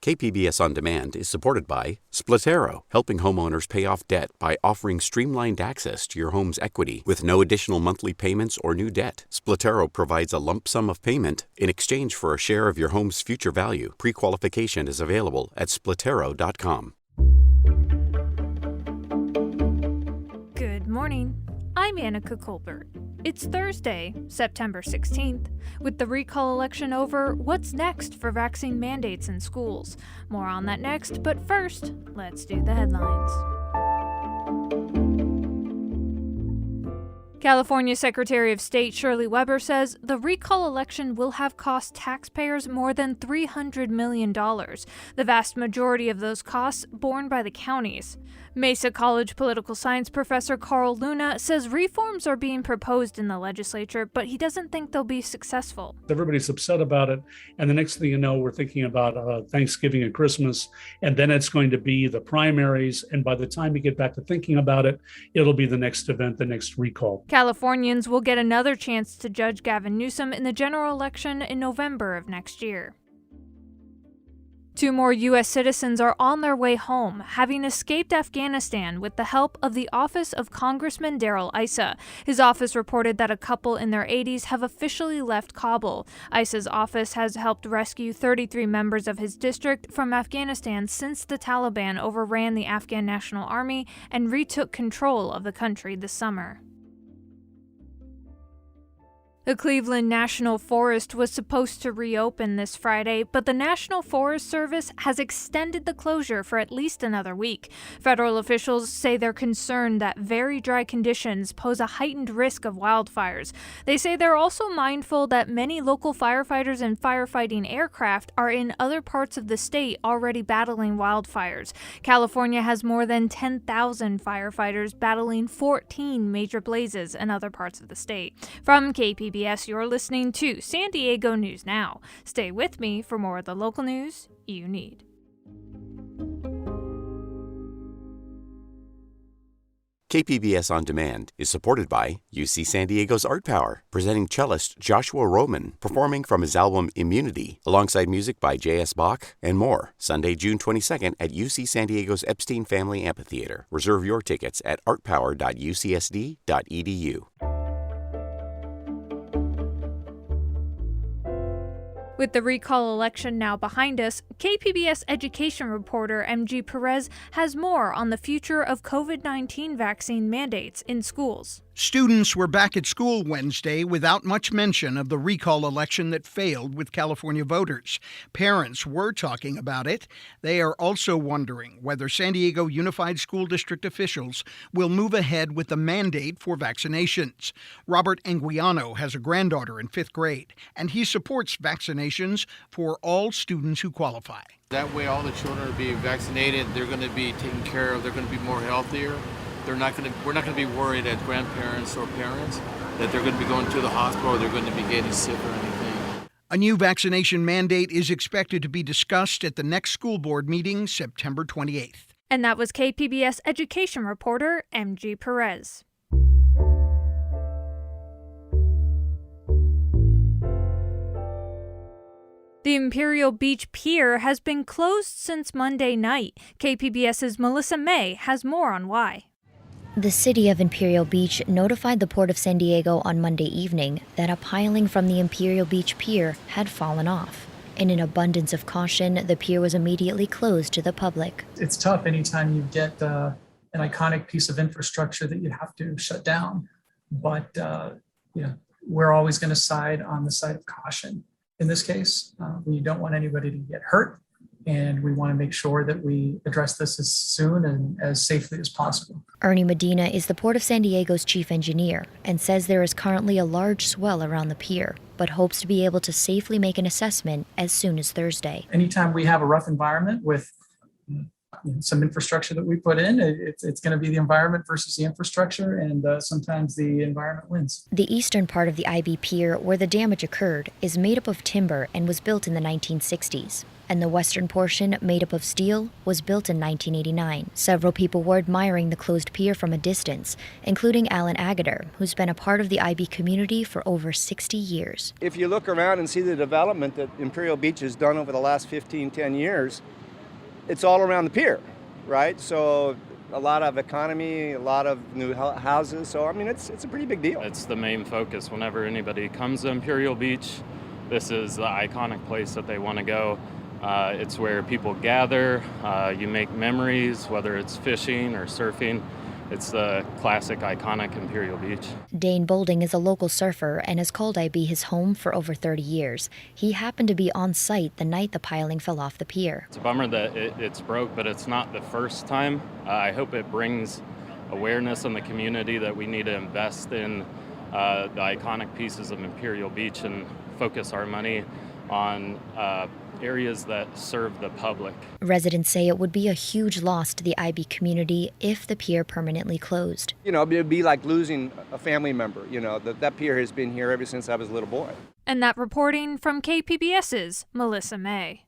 KPBS On Demand is supported by Splatero, helping homeowners pay off debt by offering streamlined access to your home's equity with no additional monthly payments or new debt. Splatero provides a lump sum of payment in exchange for a share of your home's future value. Pre-qualification is available at splatero.com. Good morning. I'm Annika Colbert. It's Thursday, September 16th. With the recall election over, what's next for vaccine mandates in schools? More on that next, but first, let's do the headlines. California Secretary of State Shirley Weber says the recall election will have cost taxpayers more than $300 million, the vast majority of those costs borne by the counties. Mesa College political science professor Carl Luna says reforms are being proposed in the legislature, but he doesn't think they'll be successful. Everybody's upset about it, and the next thing you know, we're thinking about Thanksgiving and Christmas, and then it's going to be the primaries, and by the time you get back to thinking about it, it'll be the next event, the next recall. Californians will get another chance to judge Gavin Newsom in the general election in November of next year. 2 more U.S. citizens are on their way home, having escaped Afghanistan with the help of the office of Congressman Darrell Issa. His office reported that a couple in their 80s have officially left Kabul. Issa's office has helped rescue 33 members of his district from Afghanistan since the Taliban overran the Afghan National Army and retook control of the country this summer. The Cleveland National Forest was supposed to reopen this Friday, but the National Forest Service has extended the closure for at least another week. Federal officials say they're concerned that very dry conditions pose a heightened risk of wildfires. They say they're also mindful that many local firefighters and firefighting aircraft are in other parts of the state already battling wildfires. California has more than 10,000 firefighters battling 14 major blazes in other parts of the state. From KPBS, you're listening to San Diego News Now. Stay with me for more of the local news you need. KPBS On Demand is supported by UC San Diego's Art Power, presenting cellist Joshua Roman, performing from his album Immunity, alongside music by J.S. Bach and more. Sunday, June 22nd at UC San Diego's Epstein Family Amphitheater. Reserve your tickets at artpower.ucsd.edu. With the recall election now behind us, KPBS education reporter MG Perez has more on the future of COVID-19 vaccine mandates in schools. Students were back at school Wednesday without much mention of the recall election that failed with California voters. Parents were talking about it. They are also wondering whether San Diego Unified School District officials will move ahead with the mandate for vaccinations. Robert Anguiano has a granddaughter in 5th grade, and he supports vaccinations for all students who qualify. That way all the children will be vaccinated, they're going to be taken care of, they're going to be more healthier. We're not going to be worried as grandparents or parents that they're going to be going to the hospital or they're going to be getting sick or anything. A new vaccination mandate is expected to be discussed at the next school board meeting, September 28th. And that was KPBS education reporter MG Perez. The Imperial Beach Pier has been closed since Monday night. KPBS's Melissa May has more on why. The city of Imperial Beach notified the Port of San Diego on Monday evening that a piling from the Imperial Beach Pier had fallen off. In an abundance of caution, the pier was immediately closed to the public. It's tough anytime you get an iconic piece of infrastructure that you have to shut down. But we're always going to side on the side of caution. In this case, we don't want anybody to get hurt, and we want to make sure that we address this as soon and as safely as possible. Ernie Medina is the Port of San Diego's chief engineer and says there is currently a large swell around the pier, but hopes to be able to safely make an assessment as soon as Thursday. Anytime we have a rough environment with some infrastructure that we put in, it's going to be the environment versus the infrastructure, and sometimes the environment wins. The eastern part of the IB Pier, where the damage occurred, is made up of timber and was built in the 1960s. and the western portion, made up of steel, was built in 1989. Several people were admiring the closed pier from a distance, including Alan Agater, who's been a part of the IB community for over 60 years. If you look around and see the development that Imperial Beach has done over the last 10 years, it's all around the pier, right? So a lot of economy, a lot of new houses. So, I mean, it's a pretty big deal. It's the main focus whenever anybody comes to Imperial Beach. This is the iconic place that they want to go. It's where people gather, you make memories, whether it's fishing or surfing. It's the classic, iconic Imperial Beach. Dane Bolding is a local surfer and has called IB his home for over 30 years. He happened to be on site the night the piling fell off the pier. It's a bummer that it's broke, but it's not the first time. I hope it brings awareness in the community that we need to invest in the iconic pieces of Imperial Beach and focus our money on areas that serve the public. Residents say it would be a huge loss to the IB community if the pier permanently closed. You know, it'd be like losing a family member. You know, that pier has been here ever since I was a little boy. And that reporting from KPBS's Melissa May.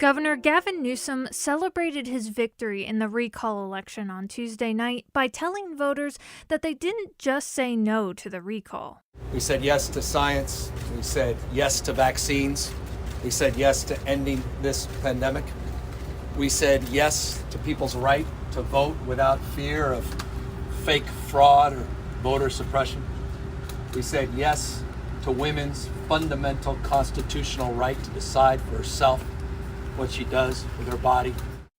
Governor Gavin Newsom celebrated his victory in the recall election on Tuesday night by telling voters that they didn't just say no to the recall. We said yes to science. We said yes to vaccines. We said yes to ending this pandemic. We said yes to people's right to vote without fear of fake fraud or voter suppression. We said yes to women's fundamental constitutional right to decide for herself what she does with her body.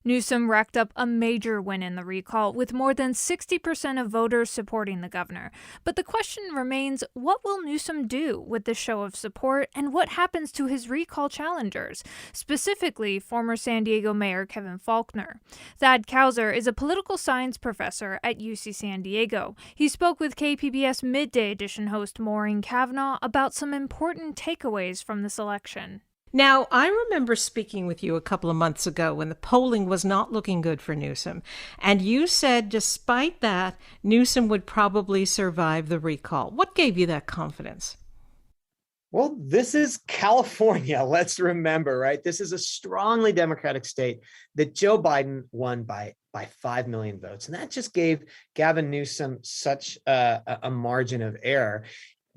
Newsom racked up a major win in the recall, with more than 60% of voters supporting the governor. But the question remains, what will Newsom do with this show of support, and what happens to his recall challengers, specifically former San Diego Mayor Kevin Faulconer? Thad Kauser is a political science professor at UC San Diego. He spoke with KPBS Midday Edition host Maureen Cavanaugh about some important takeaways from this election. Now, I remember speaking with you a couple of months ago when the polling was not looking good for Newsom, and you said despite that, Newsom would probably survive the recall. What gave you that confidence? Well, this is California, let's remember, right? This is a strongly Democratic state that Joe Biden won by 5 million votes, and that just gave Gavin Newsom such a margin of error.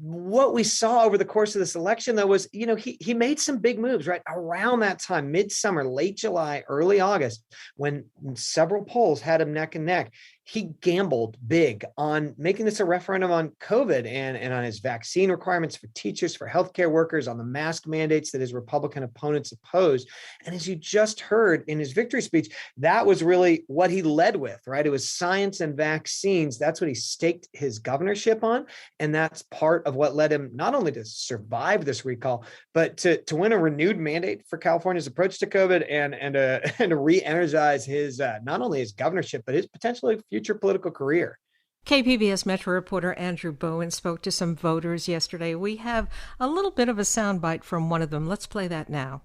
What we saw over the course of this election, though, was, he made some big moves right around that time, midsummer, late July, early August, when several polls had him neck and neck. He gambled big on making this a referendum on COVID and on his vaccine requirements for teachers, for healthcare workers, on the mask mandates that his Republican opponents opposed. And as you just heard in his victory speech, that was really what he led with, right? It was science and vaccines. That's what he staked his governorship on. And that's part of what led him not only to survive this recall, but to win a renewed mandate for California's approach to COVID and to re-energize his not only his governorship, but his potentially future political career. KPBS Metro reporter Andrew Bowen spoke to some voters yesterday. We have a little bit of a soundbite from one of them. Let's play that now.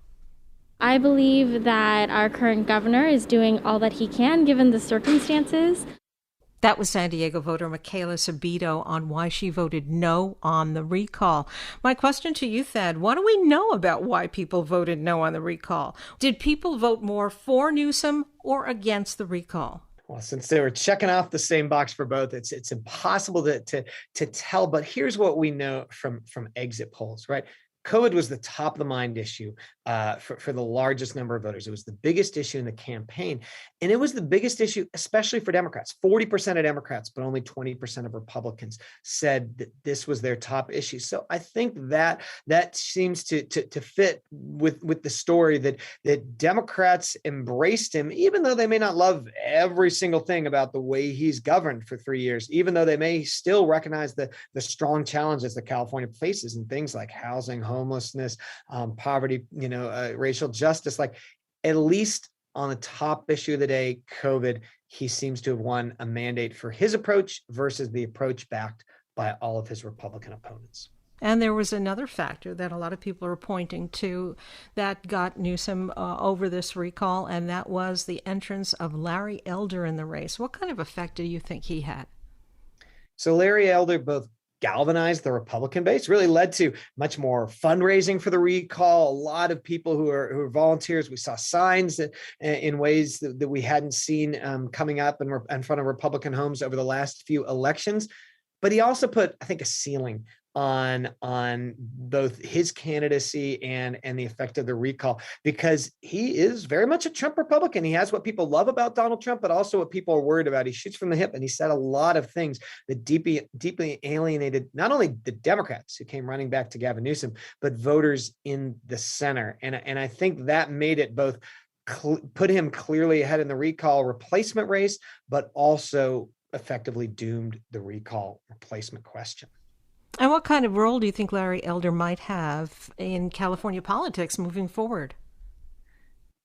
I believe that our current governor is doing all that he can given the circumstances. That was San Diego voter Michaela Sabito on why she voted no on the recall. My question to you, Thad, what do we know about why people voted no on the recall? Did people vote more for Newsom or against the recall? Well, since they were checking off the same box for both, it's impossible to tell. But here's what we know from exit polls, right? COVID was the top of the mind issue for the largest number of voters. It was the biggest issue in the campaign. And it was the biggest issue, especially for Democrats. 40% of Democrats, but only 20% of Republicans said that this was their top issue. So I think that seems to fit with the story that Democrats embraced him, even though they may not love every single thing about the way he's governed for 3 years, even though they may still recognize the strong challenges that California faces in things like housing, homelessness, poverty, racial justice. Like, at least on the top issue of the day, COVID, he seems to have won a mandate for his approach versus the approach backed by all of his Republican opponents. And there was another factor that a lot of people are pointing to that got Newsom over this recall, and that was the entrance of Larry Elder in the race. What kind of effect do you think he had? So Larry Elder both galvanized the Republican base, really led to much more fundraising for the recall. A lot of people who are volunteers. We saw signs in ways that we hadn't seen coming up in front of Republican homes over the last few elections. But he also put, I think, a ceiling on both his candidacy and the effect of the recall, because he is very much a Trump Republican. He has what people love about Donald Trump, but also what people are worried about. He shoots from the hip, and he said a lot of things that deeply alienated not only the Democrats who came running back to Gavin Newsom, but voters in the center. And I think that made it both put him clearly ahead in the recall replacement race, but also effectively doomed the recall replacement question. And what kind of role do you think Larry Elder might have in California politics moving forward?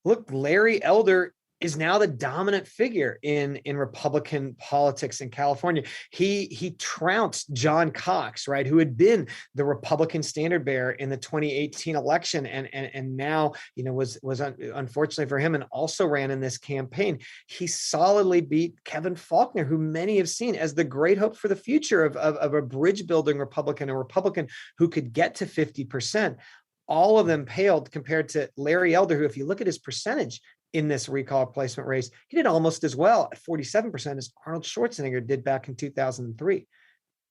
Look, Larry Elder is now the dominant figure in Republican politics in California. He trounced John Cox, right, who had been the Republican standard bearer in the 2018 election, and now, was unfortunately for him, and also ran in this campaign. He solidly beat Kevin Faulconer, who many have seen as the great hope for the future of a bridge building Republican, a Republican who could get to 50%. All of them paled compared to Larry Elder, who, if you look at his percentage in this recall replacement race, he did almost as well at 47% as Arnold Schwarzenegger did back in 2003.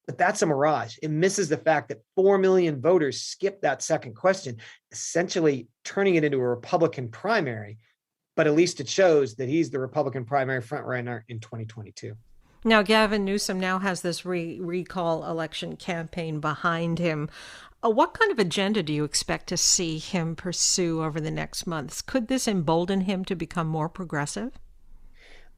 But that's a mirage. It misses the fact that 4 million voters skipped that second question, essentially turning it into a Republican primary. But at least it shows that he's the Republican primary frontrunner in 2022. Now, Gavin Newsom now has this recall election campaign behind him. What kind of agenda do you expect to see him pursue over the next months? Could this embolden him to become more progressive?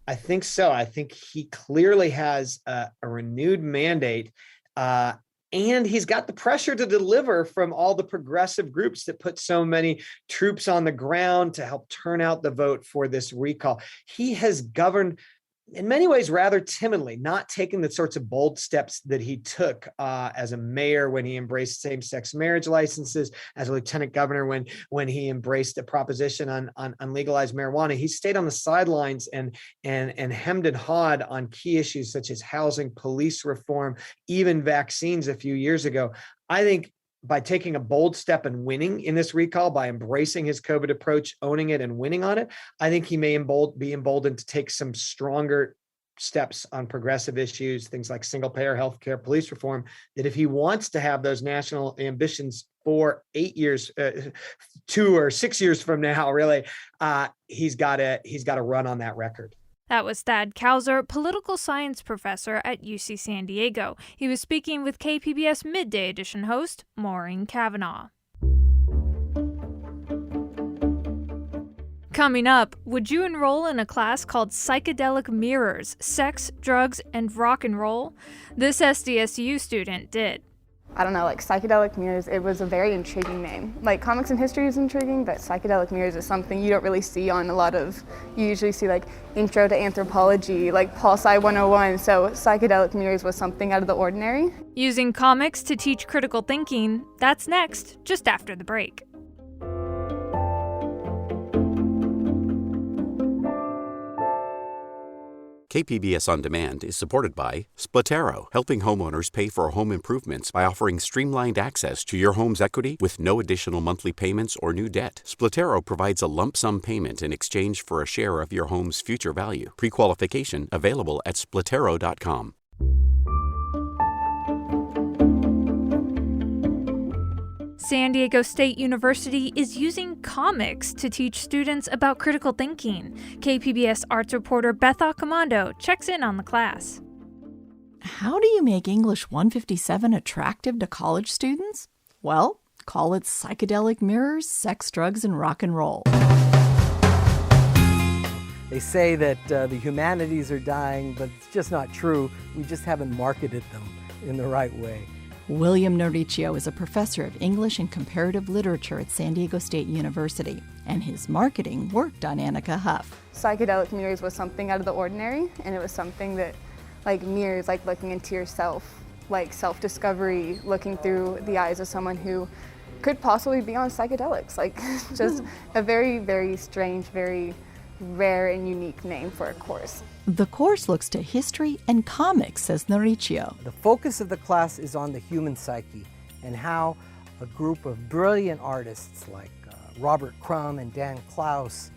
I think so. I think he clearly has a renewed mandate, and he's got the pressure to deliver from all the progressive groups that put so many troops on the ground to help turn out the vote for this recall. He has governed in many ways rather timidly, not taking the sorts of bold steps that he took as a mayor when he embraced same-sex marriage licenses, as a lieutenant governor when he embraced a proposition on legalized marijuana. He stayed on the sidelines and hemmed and hawed on key issues such as housing, police reform, even vaccines a few years ago. I think by taking a bold step and winning in this recall, by embracing his COVID approach, owning it and winning on it, I think he may be emboldened to take some stronger steps on progressive issues, things like single-payer healthcare, police reform, that if he wants to have those national ambitions for 8 years, 2 or 6 years from now, really, he's got to run on that record. That was Thad Kauser, political science professor at UC San Diego. He was speaking with KPBS Midday Edition host Maureen Cavanaugh. Coming up, would you enroll in a class called Psychedelic Mirrors, Sex, Drugs, and Rock and Roll? This SDSU student did. I don't know, like Psychedelic Mirrors, it was a very intriguing name. Like comics and history is intriguing, but Psychedelic Mirrors is something you don't really see on a lot of, you usually see like Intro to Anthropology, like Pol Sci 101, so Psychedelic Mirrors was something out of the ordinary. Using comics to teach critical thinking, that's next, just after the break. KPBS On Demand is supported by Splatero, helping homeowners pay for home improvements by offering streamlined access to your home's equity with no additional monthly payments or new debt. Splatero provides a lump sum payment in exchange for a share of your home's future value. Pre-qualification available at splatero.com. San Diego State University is using comics to teach students about critical thinking. KPBS arts reporter Beth Accomando checks in on the class. How do you make English 157 attractive to college students? Well, call it Psychedelic Mirrors, Sex, Drugs, and Rock and Roll. They say that the humanities are dying, but it's just not true. We just haven't marketed them in the right way. William Noricchio is a professor of English and comparative literature at San Diego State University, and his marketing worked on Annika Huff. Psychedelic Mirrors was something out of the ordinary, and it was something that, like mirrors, like looking into yourself, like self-discovery, looking through the eyes of someone who could possibly be on psychedelics, like just a very, very strange, very rare and unique name for a course. The course looks to history and comics, says Mauricio. The focus of the class is on the human psyche and how a group of brilliant artists like Robert Crumb and Dan Klaus,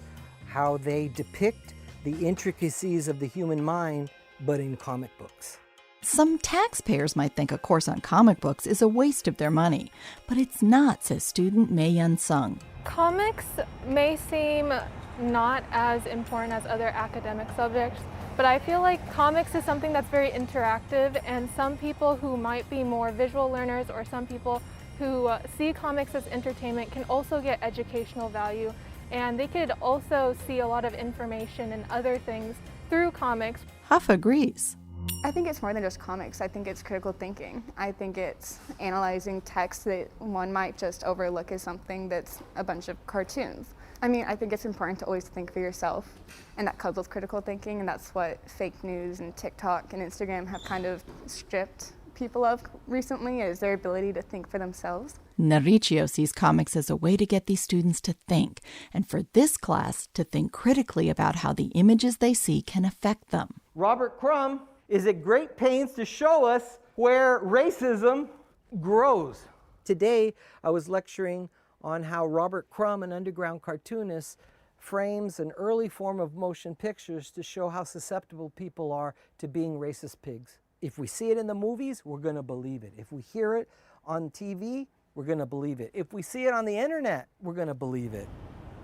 how they depict the intricacies of the human mind, but in comic books. Some taxpayers might think a course on comic books is a waste of their money, but it's not, says student Mei Yun Sung. Comics may seem not as important as other academic subjects, but I feel like comics is something that's very interactive, and some people who might be more visual learners or some people who see comics as entertainment can also get educational value, and they could also see a lot of information and other things through comics. Huff agrees. I think it's more than just comics. I think it's critical thinking. I think it's analyzing text that one might just overlook as something that's a bunch of cartoons. I mean, I think it's important to always think for yourself, and that comes with critical thinking, and that's what fake news and TikTok and Instagram have kind of stripped people of recently, is their ability to think for themselves. Mauricio sees comics as a way to get these students to think, and for this class to think critically about how the images they see can affect them. Robert Crumb is at great pains to show us where racism grows. Today, I was lecturing on how Robert Crumb, an underground cartoonist, frames an early form of motion pictures to show how susceptible people are to being racist pigs. If we see it in the movies, we're going to believe it. If we hear it on TV, we're going to believe it. If we see it on the internet, we're going to believe it.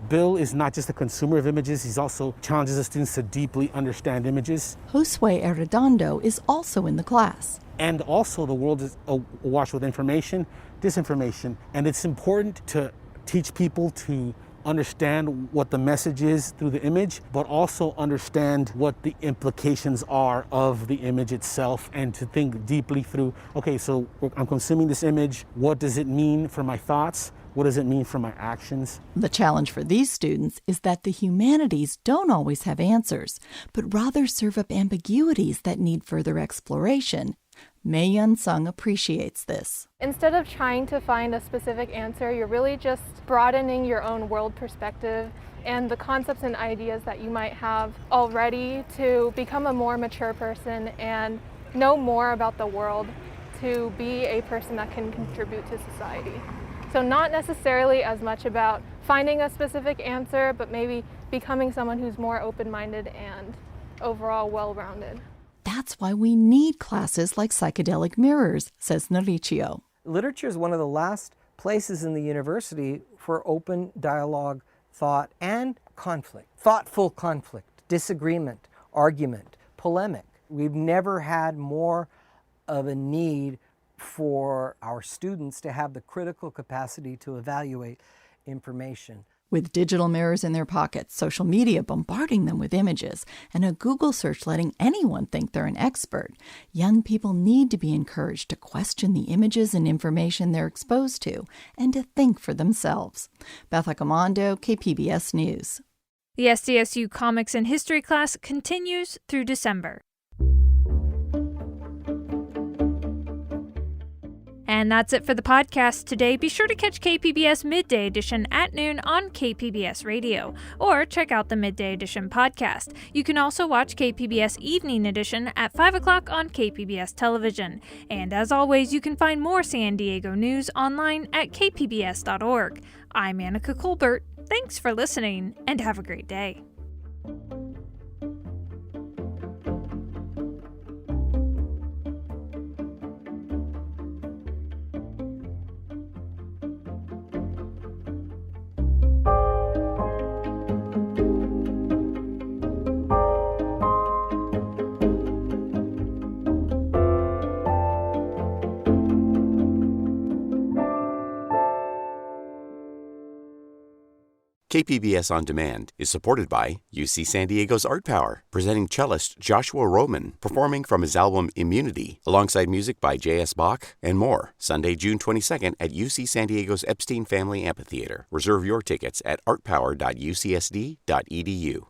Bill is not just a consumer of images, he's also challenges the students to deeply understand images. Josue Arredondo is also in the class. And also the world is awash with information, disinformation, and it's important to teach people to understand what the message is through the image, but also understand what the implications are of the image itself, and to think deeply through, okay, so I'm consuming this image, what does it mean for my thoughts? What does it mean for my actions? The challenge for these students is that the humanities don't always have answers, but rather serve up ambiguities that need further exploration. Mei Yun Sung appreciates this. Instead of trying to find a specific answer, you're really just broadening your own world perspective and the concepts and ideas that you might have already to become a more mature person and know more about the world, to be a person that can contribute to society. So not necessarily as much about finding a specific answer, but maybe becoming someone who's more open-minded and overall well-rounded. That's why we need classes like Psychedelic Mirrors, says Mauricio. Literature is one of the last places in the university for open dialogue, thought, and conflict. Thoughtful conflict, disagreement, argument, polemic. We've never had more of a need for our students to have the critical capacity to evaluate information. With digital mirrors in their pockets, social media bombarding them with images, and a Google search letting anyone think they're an expert, young people need to be encouraged to question the images and information they're exposed to and to think for themselves. Beth Accomando, KPBS News. The SDSU Comics and History class continues through December. And that's it for the podcast today. Be sure to catch KPBS Midday Edition at noon on KPBS Radio, or check out the Midday Edition podcast. You can also watch KPBS Evening Edition at 5 o'clock on KPBS Television. And as always, you can find more San Diego news online at kpbs.org. I'm Annika Colbert. Thanks for listening, and have a great day. KPBS On Demand is supported by UC San Diego's Art Power, presenting cellist Joshua Roman, performing from his album Immunity, alongside music by J.S. Bach and more, Sunday, June 22nd at UC San Diego's Epstein Family Amphitheater. Reserve your tickets at artpower.ucsd.edu.